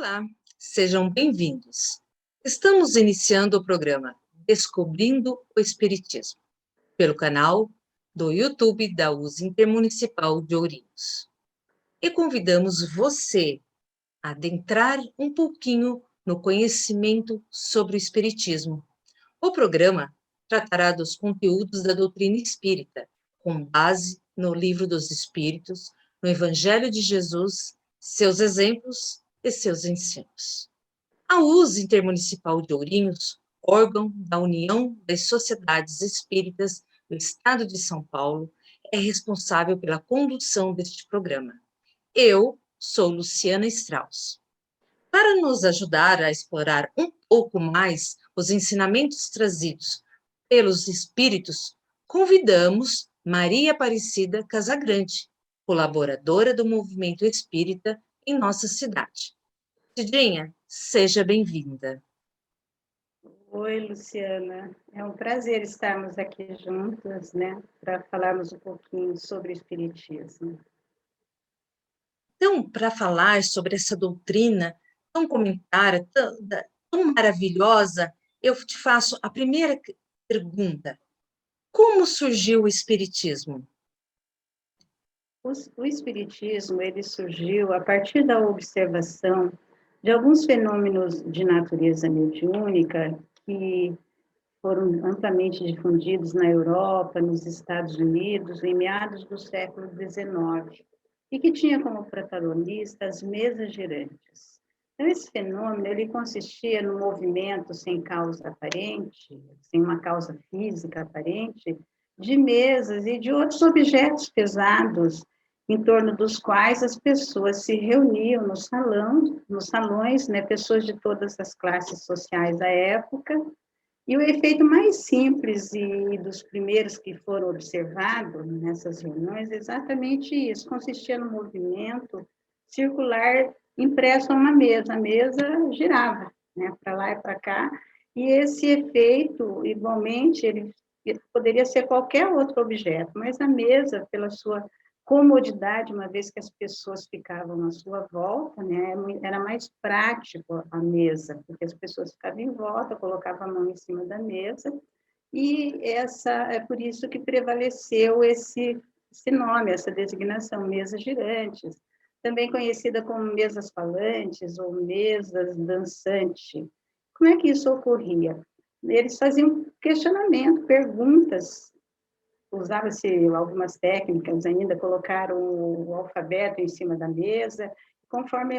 Olá, sejam bem-vindos. Estamos iniciando o programa Descobrindo o Espiritismo, pelo canal do YouTube da USE Intermunicipal de Ourinhos. E convidamos você a adentrar um pouquinho no conhecimento sobre o Espiritismo. O programa tratará dos conteúdos da doutrina espírita, com base no Livro dos Espíritos, no Evangelho de Jesus, seus exemplos e seus ensinos. A USE Intermunicipal de Ourinhos, órgão da União das Sociedades Espíritas do Estado de São Paulo, é responsável pela condução deste programa. Eu sou Luciana Strauss. Para nos ajudar a explorar um pouco mais os ensinamentos trazidos pelos espíritos, convidamos Maria Aparecida Casagrande, colaboradora do movimento espírita em nossa cidade. Cidinha, seja bem-vinda. Oi, Luciana. É um prazer estarmos aqui juntas, né, para falarmos um pouquinho sobre o Espiritismo. Então, para falar sobre essa doutrina tão comentada, tão maravilhosa, eu te faço a primeira pergunta. Como surgiu o Espiritismo? O Espiritismo, ele surgiu a partir da observação de alguns fenômenos de natureza mediúnica que foram amplamente difundidos na Europa, nos Estados Unidos, em meados do século XIX, e que tinha como protagonista as mesas girantes. Então, esse fenômeno ele consistia no movimento sem causa aparente, sem uma causa física aparente, de mesas e de outros objetos pesados, em torno dos quais as pessoas se reuniam nos salões, né, pessoas de todas as classes sociais da época. E o efeito mais simples e dos primeiros que foram observados nessas reuniões é exatamente isso, consistia no movimento circular impresso a uma mesa. A mesa girava, né, para lá e para cá, e esse efeito, igualmente, ele poderia ser qualquer outro objeto, mas a mesa, pela sua comodidade, uma vez que as pessoas ficavam à sua volta, né, era mais prático a mesa, porque as pessoas ficavam em volta, colocavam a mão em cima da mesa, e é por isso que prevaleceu esse nome, essa designação, mesas girantes, também conhecida como mesas falantes ou mesas dançantes. Como é que isso ocorria? Eles faziam questionamento, perguntas, usava-se algumas técnicas ainda, colocaram o alfabeto em cima da mesa, conforme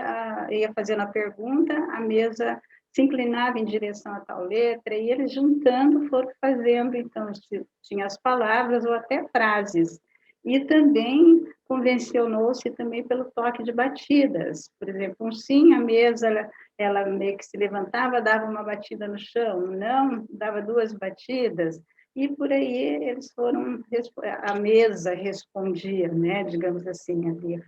ia fazendo a pergunta, a mesa se inclinava em direção a tal letra, e eles juntando foram fazendo, então, tinha as palavras ou até frases. E também convencionou-se também pelo toque de batidas. Por exemplo, um sim, a mesa, ela meio que se levantava, dava uma batida no chão, não, dava duas batidas, e por aí eles foram, a mesa respondia, né, digamos assim, havia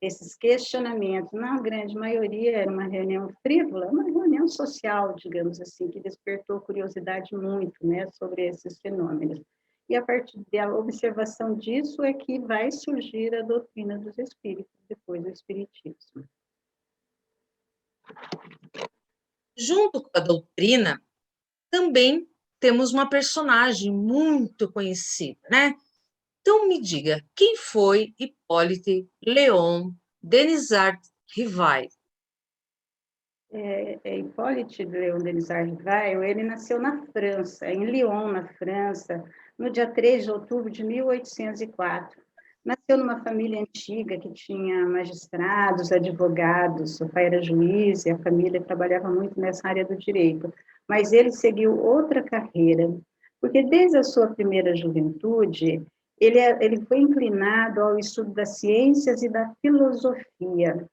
esses questionamentos. Na grande maioria era uma reunião frívola, uma reunião social, digamos assim, que despertou curiosidade muito, né, sobre esses fenômenos. E a partir da observação disso é que vai surgir a doutrina dos espíritos, depois do espiritismo. Junto com a doutrina, também temos uma personagem muito conhecida, né? Então me diga, quem foi Hippolyte Léon Denisard Rivail? Hippolyte Léon Denisard Rivail, ele nasceu na França, em Lyon, na França, no dia 3 de outubro de 1804. Nasceu numa família antiga que tinha magistrados, advogados, o pai era juiz e a família trabalhava muito nessa área do direito. Mas ele seguiu outra carreira, porque desde a sua primeira juventude, ele foi inclinado ao estudo das ciências e da filosofia.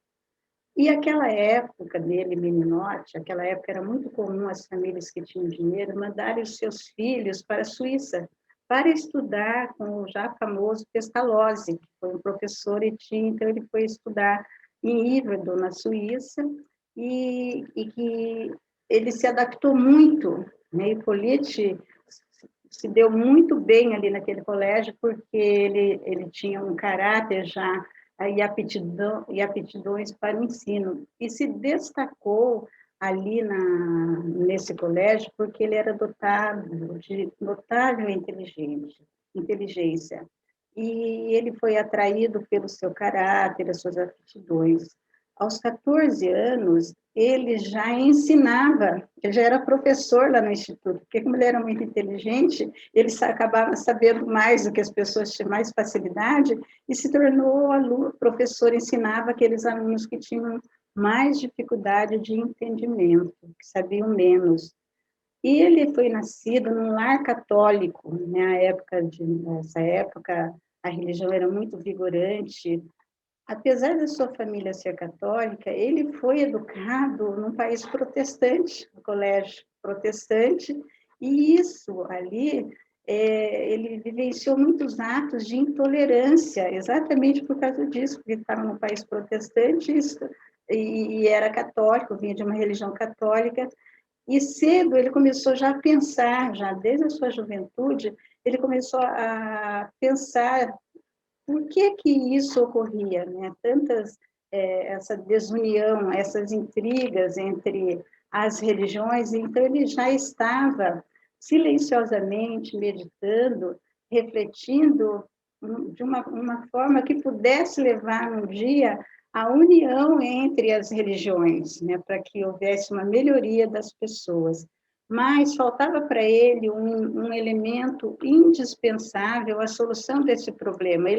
E aquela época dele, meninote, aquela época era muito comum as famílias que tinham dinheiro mandarem os seus filhos para a Suíça para estudar com o já famoso Pestalozzi, que foi um professor e tinha, então ele foi estudar em Yverdon, na Suíça, e que ele se adaptou muito, né? Hippolyte se deu muito bem ali naquele colégio, porque ele tinha um caráter já e aptidões para o ensino. E se destacou ali nesse colégio porque ele era dotado de notável inteligência. E ele foi atraído pelo seu caráter, as suas aptidões. Aos 14 anos, ele já ensinava, ele já era professor lá no instituto, porque como ele era muito inteligente, ele acabava sabendo mais do que as pessoas tinham mais facilidade, e se tornou aluno, professor, ensinava aqueles alunos que tinham mais dificuldade de entendimento, que sabiam menos. E ele foi nascido num lar católico, né? Nessa época, a religião era muito vigorante. Apesar da sua família ser católica, ele foi educado num país protestante, no colégio protestante, e isso ali, ele vivenciou muitos atos de intolerância, exatamente por causa disso, porque ele estava num país protestante e era católico, vinha de uma religião católica, e cedo ele começou já a pensar, já desde a sua juventude, ele começou a pensar por que isso ocorria, né? Essa desunião, essas intrigas entre as religiões, então ele já estava silenciosamente meditando, refletindo de uma forma que pudesse levar um dia à união entre as religiões, né? Para que houvesse uma melhoria das pessoas. Mas faltava para ele um elemento indispensável à solução desse problema.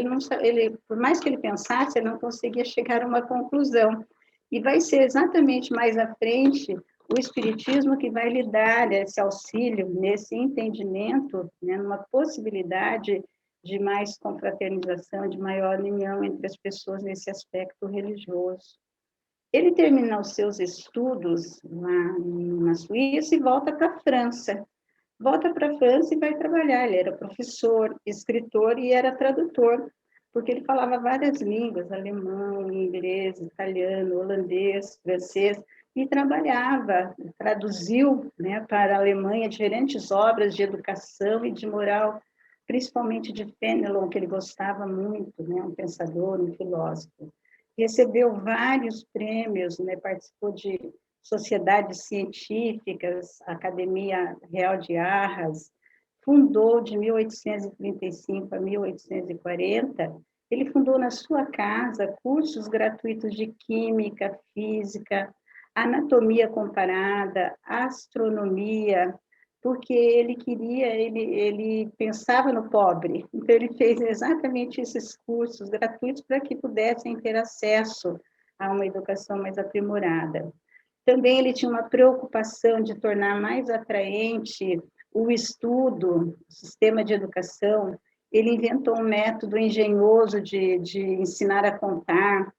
Por mais que ele pensasse, ele não conseguia chegar a uma conclusão. E vai ser exatamente mais à frente o Espiritismo que vai lhe dar esse auxílio, nesse entendimento, né, numa possibilidade de mais confraternização, de maior união entre as pessoas nesse aspecto religioso. Ele termina os seus estudos lá na Suíça e volta para a França. Volta para a França e vai trabalhar. Ele era professor, escritor e era tradutor, porque ele falava várias línguas, alemão, inglês, italiano, holandês, francês, e trabalhava, traduziu, né, para a Alemanha diferentes obras de educação e de moral, principalmente de Fenelon, que ele gostava muito, né, um pensador, um filósofo. Recebeu vários prêmios, né, participou de sociedades científicas, a Academia Real de Arras, fundou de 1835 a 1840, ele fundou na sua casa cursos gratuitos de química, física, anatomia comparada, astronomia, porque ele pensava no pobre, então ele fez exatamente esses cursos gratuitos para que pudessem ter acesso a uma educação mais aprimorada. Também ele tinha uma preocupação de tornar mais atraente o estudo, o sistema de educação. Ele inventou um método engenhoso de ensinar a contar,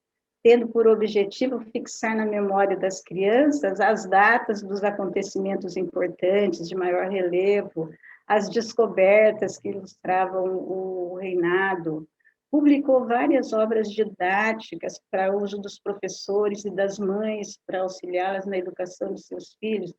tendo por objetivo fixar na memória das crianças as datas dos acontecimentos importantes, de maior relevo, as descobertas que ilustravam o reinado. Publicou várias obras didáticas para uso dos professores e das mães, para auxiliá-las na educação de seus filhos.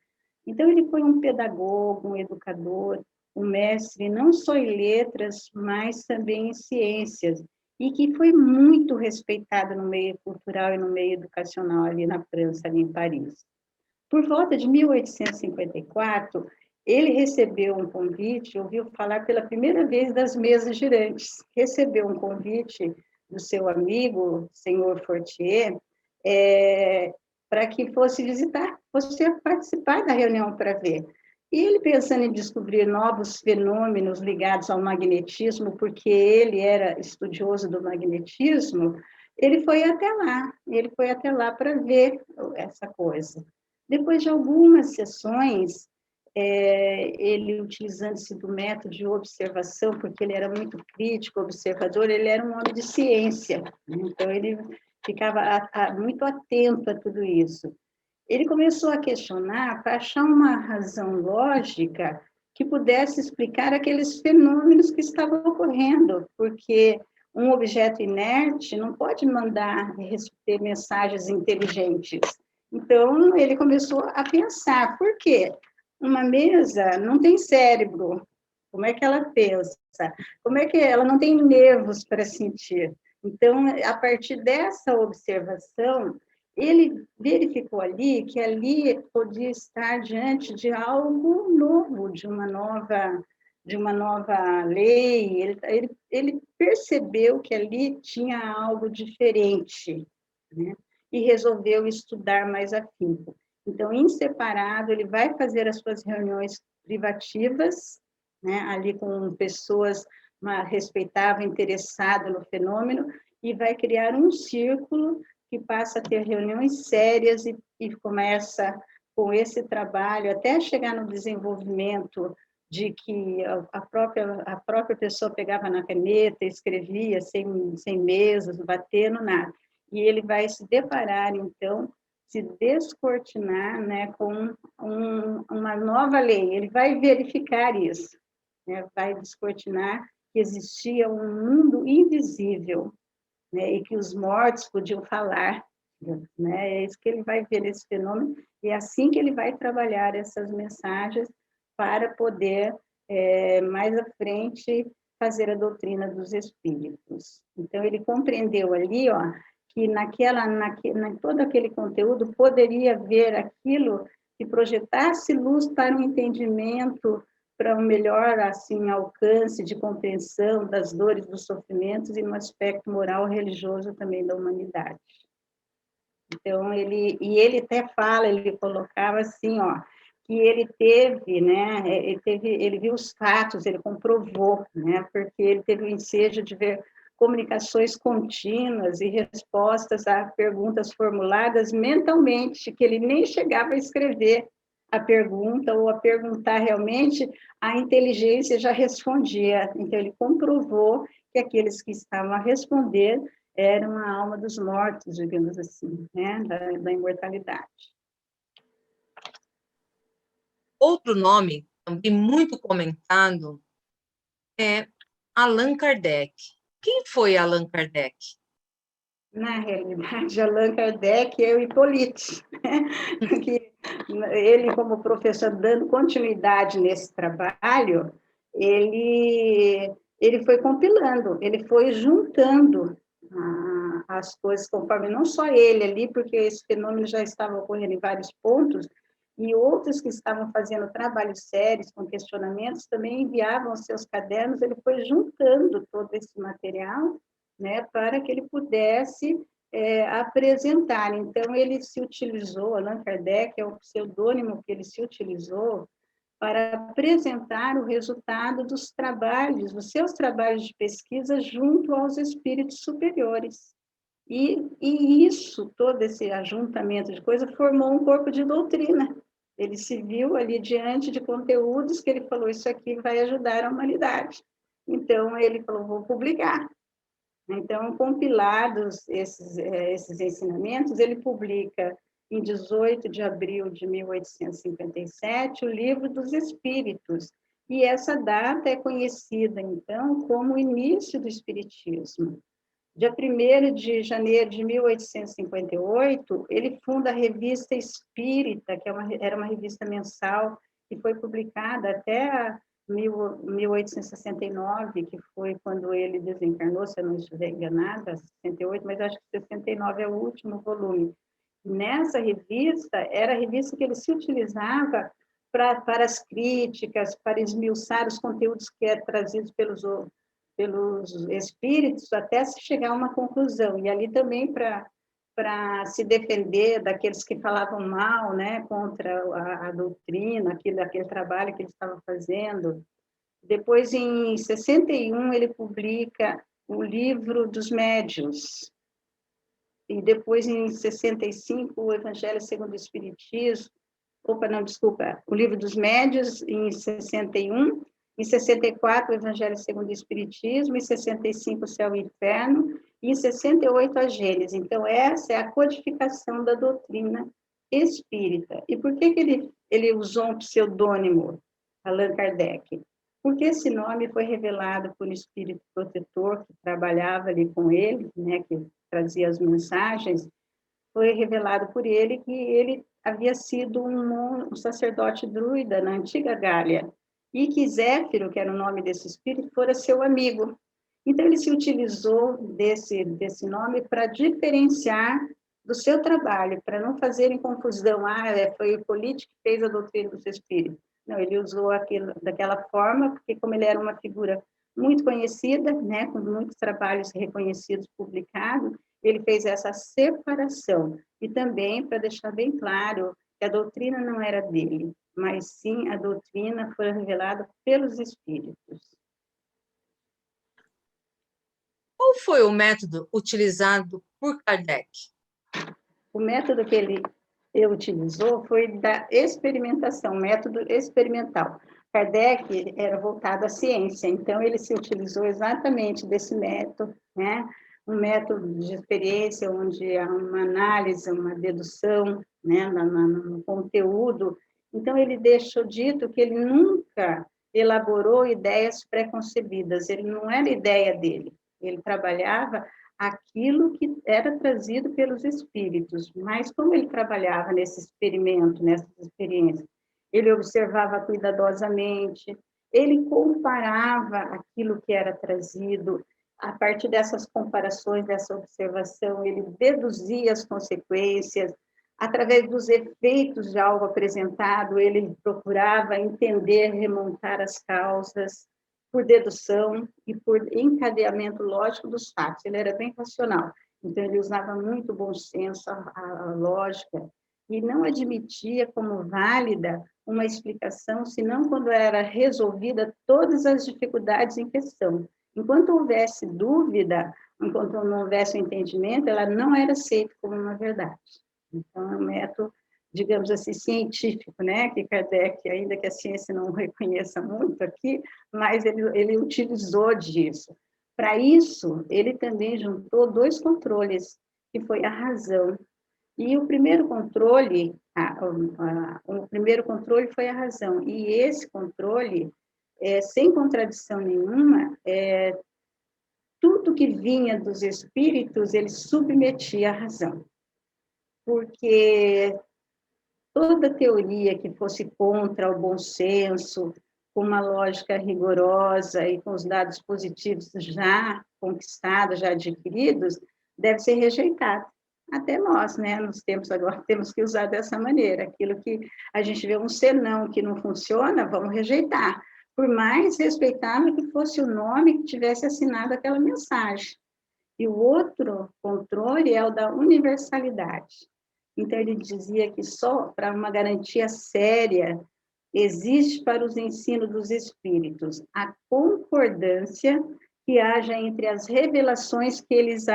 Então, ele foi um pedagogo, um educador, um mestre, não só em letras, mas também em ciências, e que foi muito respeitado no meio cultural e no meio educacional ali na França, ali em Paris. Por volta de 1854, ele recebeu um convite, ouviu falar pela primeira vez das mesas girantes. Recebeu um convite do seu amigo, senhor Fortier, para que fosse visitar, fosse participar da reunião para ver. E ele, pensando em descobrir novos fenômenos ligados ao magnetismo, porque ele era estudioso do magnetismo, ele foi até lá para ver essa coisa. Depois de algumas sessões, ele utilizando-se do método de observação, porque ele era muito crítico, observador, ele era um homem de ciência, né? Então ele ficava muito atento a tudo isso. Ele começou a questionar para achar uma razão lógica que pudesse explicar aqueles fenômenos que estavam ocorrendo, porque um objeto inerte não pode mandar receber mensagens inteligentes. Então, ele começou a pensar, por quê? Uma mesa não tem cérebro, como é que ela pensa? Como é que ela não tem nervos para sentir? Então, a partir dessa observação, ele verificou ali que ali podia estar diante de algo novo, de uma nova lei. Ele percebeu que ali tinha algo diferente, né? E resolveu estudar mais afinco. Então, em separado, ele vai fazer as suas reuniões privativas, né, ali com pessoas respeitadas, interessadas no fenômeno, e vai criar um círculo que passa a ter reuniões sérias e começa com esse trabalho até chegar no desenvolvimento de que a própria pessoa pegava na caneta, escrevia sem mesas, batendo, nada. E ele vai se deparar, então, se descortinar, né, com uma nova lei. Ele vai verificar isso, né, vai descortinar que existia um mundo invisível, né, e que os mortos podiam falar, né? É isso que ele vai ver nesse fenômeno, e é assim que ele vai trabalhar essas mensagens para poder, mais à frente, fazer a doutrina dos espíritos. Então, ele compreendeu ali, ó, que todo aquele conteúdo poderia ver aquilo que projetasse luz para um entendimento, para um melhor assim alcance de compreensão das dores, dos sofrimentos e no aspecto moral religioso também da humanidade. Então ele até fala, ele colocava assim, ó, que ele teve, né, ele viu os fatos, ele comprovou, né, porque ele teve o ensejo de ver comunicações contínuas e respostas a perguntas formuladas mentalmente, que ele nem chegava a escrever a pergunta ou a perguntar realmente, a inteligência já respondia. Então, ele comprovou que aqueles que estavam a responder eram a alma dos mortos, digamos assim, né, da imortalidade. Outro nome, também muito comentado, é Allan Kardec. Quem foi Allan Kardec? Na realidade, Allan Kardec é o Hippolyte, né? Que ele, como professor, dando continuidade nesse trabalho, ele foi compilando, ele foi juntando as coisas conforme, não só ele ali, porque esse fenômeno já estava ocorrendo em vários pontos, e outros que estavam fazendo trabalhos sérios, com questionamentos, também enviavam seus cadernos, ele foi juntando todo esse material, né, para que ele pudesse apresentar. Então, ele se utilizou, Allan Kardec é o pseudônimo que ele se utilizou para apresentar o resultado dos trabalhos, dos seus trabalhos de pesquisa junto aos espíritos superiores. E isso, todo esse ajuntamento de coisas, formou um corpo de doutrina. Ele se viu ali diante de conteúdos que ele falou, isso aqui vai ajudar a humanidade. Então, ele falou, vou publicar. Então, compilados esses ensinamentos, ele publica, em 18 de abril de 1857, o Livro dos Espíritos. E essa data é conhecida, então, como o início do Espiritismo. Dia 1º de janeiro de 1858, ele funda a Revista Espírita, que era uma revista mensal, que foi publicada até 1869, que foi quando ele desencarnou, se eu não estiver enganada, 68, mas acho que 69 é o último volume. Nessa revista, era a revista que ele se utilizava para as críticas, para esmiuçar os conteúdos que eram trazidos pelos espíritos, até se chegar a uma conclusão. E ali também para se defender daqueles que falavam mal, né, contra a doutrina, aquele trabalho que ele estava fazendo. Depois, em 61, ele publica o Livro dos Médiuns. E depois, em 65, o Evangelho segundo o Espiritismo. O Livro dos Médiuns, em 61. Em 64, o Evangelho segundo o Espiritismo. Em 65, o Céu e o Inferno. E em 68, a Gênese. Então, essa é a codificação da doutrina espírita. E por que ele usou um pseudônimo, Allan Kardec? Porque esse nome foi revelado por um espírito protetor que trabalhava ali com ele, né, que trazia as mensagens. Foi revelado por ele que ele havia sido um sacerdote druida na antiga Gália, e que Zéfiro, que era o nome desse espírito, fora seu amigo. Então, ele se utilizou desse nome para diferenciar do seu trabalho, para não fazerem confusão, foi o Hipólito que fez a doutrina dos espíritos. Não, ele usou aquilo daquela forma, porque como ele era uma figura muito conhecida, né, com muitos trabalhos reconhecidos, publicados, ele fez essa separação. E também para deixar bem claro que a doutrina não era dele, mas sim a doutrina foi revelada pelos espíritos. Qual foi o método utilizado por Kardec? O método que ele utilizou foi da experimentação, método experimental. Kardec era voltado à ciência, então ele se utilizou exatamente desse método, né? Um método de experiência onde há uma análise, uma dedução, né, no conteúdo. Então ele deixou dito que ele nunca elaborou ideias pré-concebidas, ele não era ideia dele, ele trabalhava aquilo que era trazido pelos espíritos, mas como ele trabalhava nesse experimento, nessas experiências, ele observava cuidadosamente, ele comparava aquilo que era trazido, a partir dessas comparações, dessa observação, ele deduzia as consequências, através dos efeitos de algo apresentado, ele procurava entender, remontar as causas, por dedução e por encadeamento lógico dos fatos. Ele era bem racional, então ele usava muito o bom senso, a lógica, e não admitia como válida uma explicação, senão quando era resolvida todas as dificuldades em questão. Enquanto houvesse dúvida, enquanto não houvesse um entendimento, ela não era aceita como uma verdade. Então, é um método, digamos assim, científico, né? Que Kardec, ainda que a ciência não reconheça muito aqui, mas ele utilizou disso. Para isso, ele também juntou dois controles, que foi a razão. E o primeiro controle, o primeiro controle foi a razão. E esse controle, sem contradição nenhuma, tudo que vinha dos espíritos, ele submetia à razão. Porque toda teoria que fosse contra o bom senso, com uma lógica rigorosa e com os dados positivos já conquistados, já adquiridos, deve ser rejeitada. Até nós, né, nos tempos agora, temos que usar dessa maneira. Aquilo que a gente vê um senão que não funciona, vamos rejeitar. Por mais respeitável que fosse o nome que tivesse assinado aquela mensagem. E o outro controle é o da universalidade. Então, ele dizia que só para uma garantia séria existe para os ensinos dos espíritos a concordância que haja entre as revelações que eles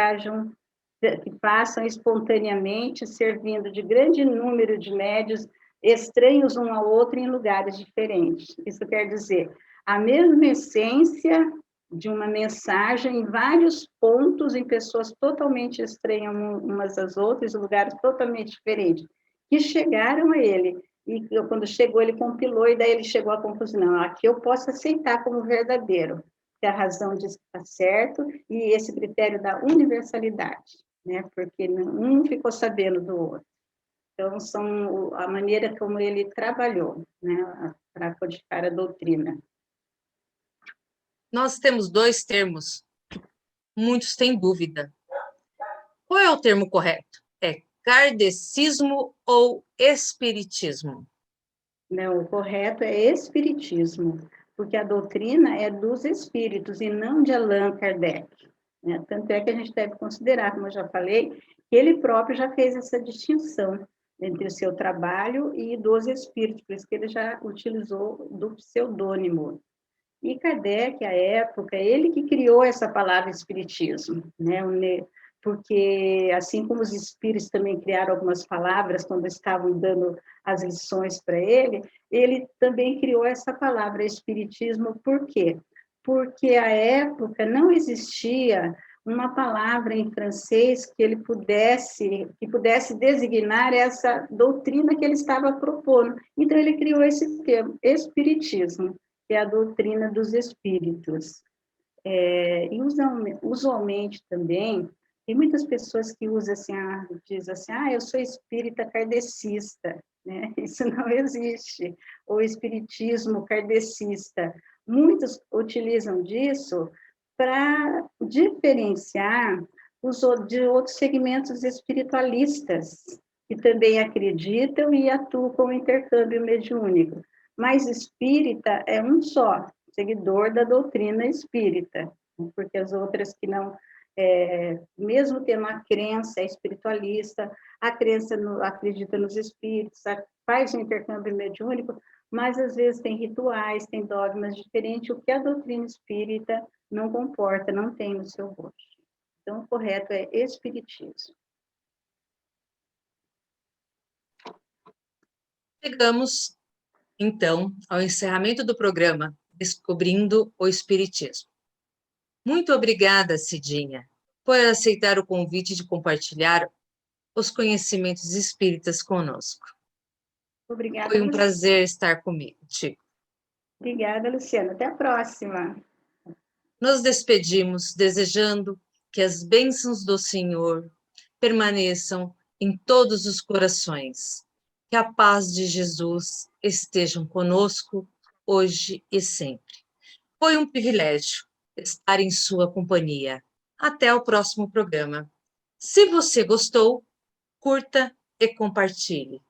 que façam espontaneamente, servindo de grande número de médios estranhos um ao outro em lugares diferentes. Isso quer dizer, a mesma essência de uma mensagem em vários pontos, em pessoas totalmente estranhas umas às outras, em lugares totalmente diferentes, que chegaram a ele. E quando chegou, ele compilou, e daí ele chegou à conclusão, não, aqui eu posso aceitar como verdadeiro, que a razão diz que está certo, e esse critério da universalidade, né? Porque um ficou sabendo do outro. Então, são a maneira como ele trabalhou, né, para codificar a doutrina. Nós temos dois termos que muitos têm dúvida. Qual é o termo correto? É kardecismo ou espiritismo? Não, o correto é espiritismo, porque a doutrina é dos espíritos e não de Allan Kardec, né? Tanto é que a gente deve considerar, como eu já falei, que ele próprio já fez essa distinção entre o seu trabalho e dos espíritos, por isso que ele já utilizou do pseudônimo. E Kardec, à época, ele que criou essa palavra espiritismo, né? Porque, assim como os espíritos também criaram algumas palavras quando estavam dando as lições para ele também criou essa palavra espiritismo. Por quê? Porque, à época, não existia uma palavra em francês que pudesse designar essa doutrina que ele estava propondo. Então, ele criou esse termo, espiritismo, que é a doutrina dos espíritos. E usualmente também, tem muitas pessoas que usam assim, diz assim, eu sou espírita kardecista, né? Isso não existe, ou espiritismo kardecista. Muitos utilizam disso para diferenciar de outros segmentos espiritualistas, que também acreditam e atuam com o intercâmbio mediúnico. Mas espírita é um só, seguidor da doutrina espírita, porque as outras que não, mesmo tendo uma crença espiritualista, acredita nos espíritos, faz o intercâmbio mediúnico, mas às vezes tem rituais, tem dogmas diferentes, o que a doutrina espírita não comporta, não tem no seu gosto. Então, o correto é espiritismo. Chegamos, então, ao encerramento do programa Descobrindo o Espiritismo. Muito obrigada, Cidinha, por aceitar o convite de compartilhar os conhecimentos espíritas conosco. Obrigada, Foi um Luciana. prazer estar contigo. Obrigada, Luciana. Até a próxima. Nos despedimos desejando que as bênçãos do Senhor permaneçam em todos os corações. Que a paz de Jesus estejam conosco hoje e sempre. Foi um privilégio estar em sua companhia. Até o próximo programa. Se você gostou, curta e compartilhe.